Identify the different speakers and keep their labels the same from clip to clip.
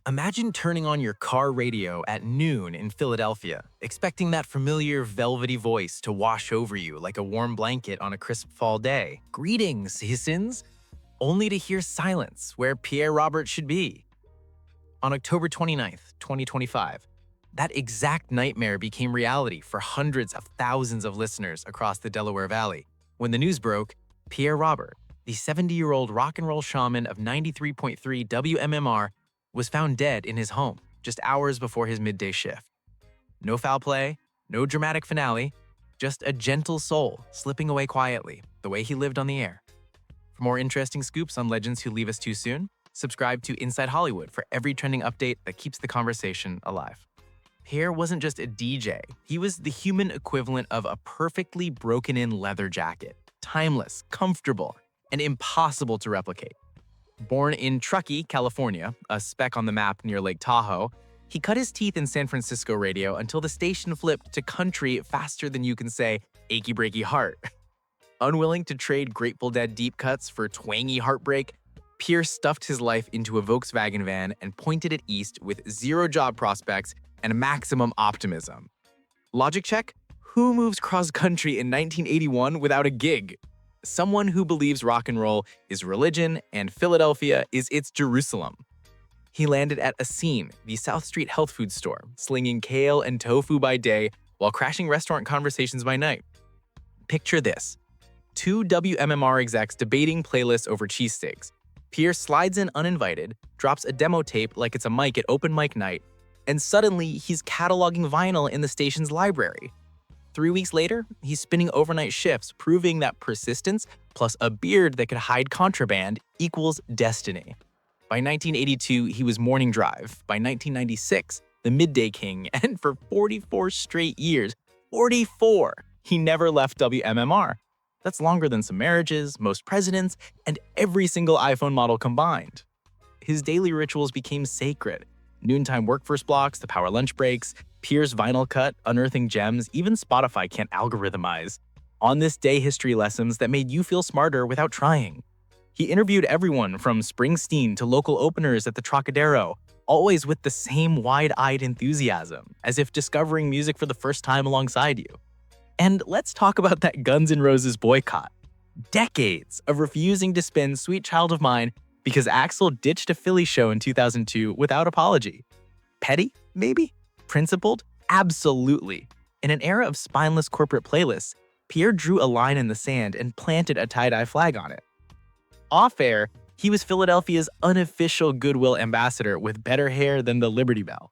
Speaker 1: Imagine turning on your car radio at noon in Philadelphia, expecting that familiar velvety voice to wash over you like a warm blanket on a crisp fall day. Greetings, citizens! Only to hear silence where Pierre Robert should be. On October 29th, 2025, that exact nightmare became reality for hundreds of thousands of listeners across the Delaware Valley. When the news broke, Pierre Robert, the 70-year-old rock and roll shaman of 93.3 WMMR, was found dead in his home just hours before his midday shift. No foul play, no dramatic finale, just a gentle soul slipping away quietly, the way he lived on the air. For more interesting scoops on legends who leave us too soon, subscribe to Inside Hollywood for every trending update that keeps the conversation alive. Pierre wasn't just a DJ, he was the human equivalent of a perfectly broken-in leather jacket. Timeless, comfortable, and impossible to replicate. Born in Truckee, California, a speck on the map near Lake Tahoe, he cut his teeth in San Francisco radio until the station flipped to country faster than you can say, achy breaky heart. Unwilling to trade Grateful Dead deep cuts for twangy heartbreak, Pierre stuffed his life into a Volkswagen van and pointed it east with zero job prospects and maximum optimism. Logic check? Who moves cross-country in 1981 without a gig? Someone who believes rock and roll is religion and Philadelphia is its Jerusalem. He landed at a scene, the South Street health food store, slinging kale and tofu by day while crashing restaurant conversations by night. Picture this. Two WMMR execs debating playlists over cheesesteaks. Pierre slides in uninvited, drops a demo tape like it's a mic at open mic night, and suddenly he's cataloging vinyl in the station's library. 3 weeks later, he's spinning overnight shifts, proving that persistence plus a beard that could hide contraband equals destiny. By 1982, he was Morning Drive. By 1996, the Midday King. And for 44 straight years, 44, he never left WMMR. That's longer than some marriages, most presidents, and every single iPhone model combined. His daily rituals became sacred. Noontime workforce blocks, the power lunch breaks, Pierre's vinyl cut, unearthing gems, even Spotify can't algorithmize. On this day history lessons that made you feel smarter without trying. He interviewed everyone from Springsteen to local openers at the Trocadero, always with the same wide-eyed enthusiasm, as if discovering music for the first time alongside you. And let's talk about that Guns N' Roses boycott. Decades of refusing to spin Sweet Child of Mine because Axl ditched a Philly show in 2002 without apology. Petty, maybe? Principled? Absolutely. In an era of spineless corporate playlists, Pierre drew a line in the sand and planted a tie-dye flag on it. Off-air, he was Philadelphia's unofficial goodwill ambassador with better hair than the Liberty Bell.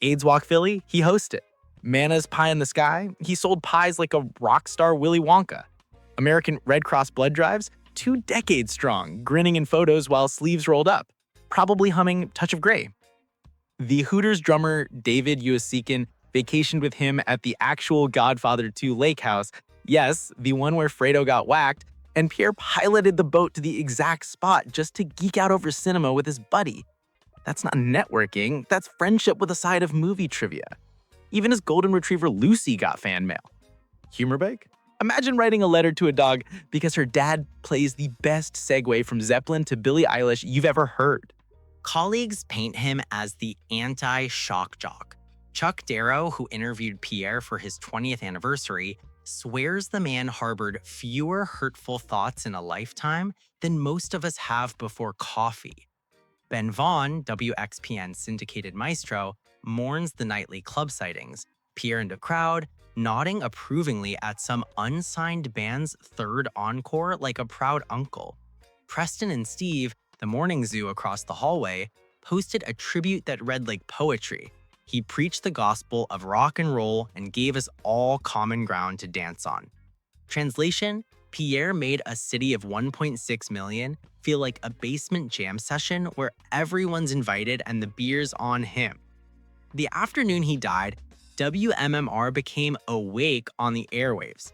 Speaker 1: AIDS Walk Philly, he hosted. Manna's Pie in the Sky, he sold pies like a rock star Willy Wonka. American Red Cross blood drives, 2 decades strong, grinning in photos while sleeves rolled up, probably humming Touch of Grey. The Hooters drummer David Uosiken vacationed with him at the actual Godfather 2 lake house, yes, the one where Fredo got whacked, and Pierre piloted the boat to the exact spot just to geek out over cinema with his buddy. That's not networking, that's friendship with a side of movie trivia. Even his golden retriever Lucy got fan mail. Humor bag? Imagine writing a letter to a dog because her dad plays the best segue from Zeppelin to Billie Eilish you've ever heard.
Speaker 2: Colleagues paint him as the anti-shock jock. Chuck Darrow, who interviewed Pierre for his 20th anniversary, swears the man harbored fewer hurtful thoughts in a lifetime than most of us have before coffee. Ben Vaughn, WXPN syndicated maestro, mourns the nightly club sightings, Pierre in the crowd, nodding approvingly at some unsigned band's third encore like a proud uncle. Preston and Steve, the morning zoo across the hallway, posted a tribute that read like poetry. He preached the gospel of rock and roll and gave us all common ground to dance on. Translation: Pierre made a city of 1.6 million feel like a basement jam session where everyone's invited and the beer's on him. The afternoon he died, WMMR became awake on the airwaves.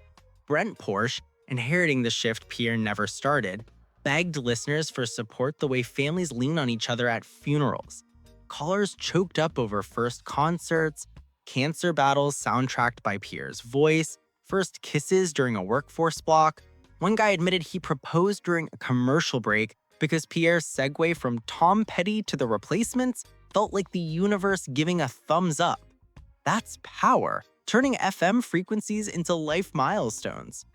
Speaker 2: Brent Porsche, inheriting the shift Pierre never started, begged listeners for support the way families lean on each other at funerals. Callers choked up over first concerts, cancer battles soundtracked by Pierre's voice, first kisses during a workforce block. One guy admitted he proposed during a commercial break because Pierre's segue from Tom Petty to the Replacements felt like the universe giving a thumbs up. That's power, turning FM frequencies into life milestones.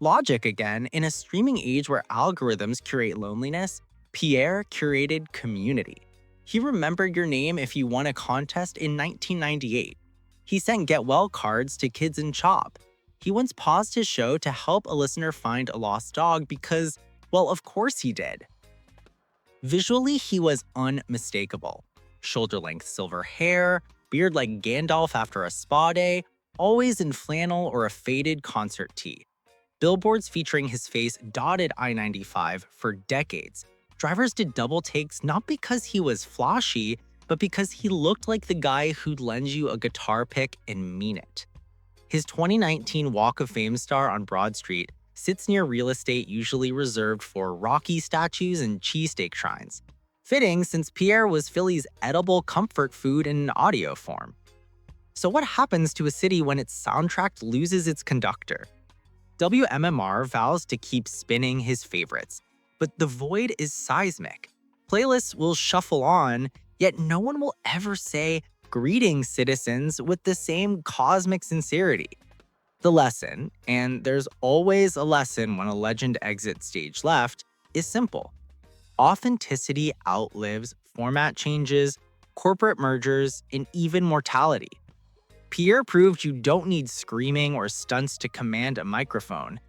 Speaker 2: Logic again, in a streaming age where algorithms curate loneliness, Pierre curated community. He remembered your name if you won a contest in 1998. He sent get well cards to kids in CHOP. He once paused his show to help a listener find a lost dog because, well, of course he did. Visually, he was unmistakable. Shoulder-length silver hair, beard like Gandalf after a spa day, always in flannel or a faded concert tee. Billboards featuring his face dotted I-95 for decades. Drivers did double takes not because he was flashy, but because he looked like the guy who'd lend you a guitar pick and mean it. His 2019 Walk of Fame star on Broad Street sits near real estate usually reserved for Rocky statues and cheesesteak shrines. Fitting since Pierre was Philly's edible comfort food in audio form. So what happens to a city when its soundtrack loses its conductor? WMMR vows to keep spinning his favorites, but the void is seismic. Playlists will shuffle on, yet no one will ever say, "Greetings, citizens," with the same cosmic sincerity. The lesson, and there's always a lesson when a legend exits stage left, is simple. Authenticity outlives format changes, corporate mergers, and even mortality. Pierre proved you don't need screaming or stunts to command a microphone.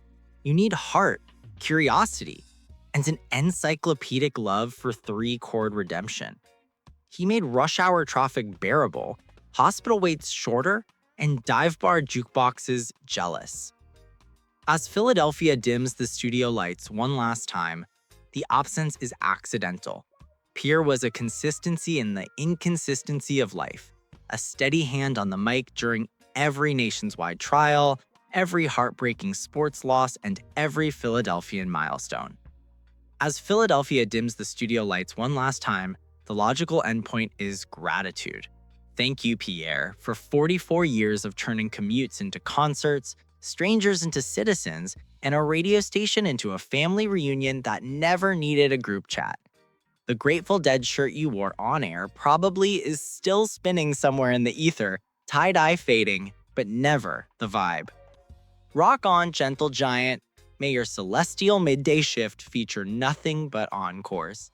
Speaker 2: You need heart, curiosity, and an encyclopedic love for three-chord redemption. He made rush hour traffic bearable, hospital waits shorter, and dive bar jukeboxes jealous. As Philadelphia dims the studio lights one last time, the absence is accidental. Pierre was a consistency in the inconsistency of life, a steady hand on the mic during every nationwide trial, every heartbreaking sports loss, and every Philadelphian milestone. As Philadelphia dims the studio lights one last time, the logical endpoint is gratitude. Thank you, Pierre, for 44 years of turning commutes into concerts, strangers into citizens, and a radio station into a family reunion that never needed a group chat. The Grateful Dead shirt you wore on air probably is still spinning somewhere in the ether, tie-dye fading, but never the vibe. Rock on, gentle giant. May your celestial midday shift feature nothing but encores.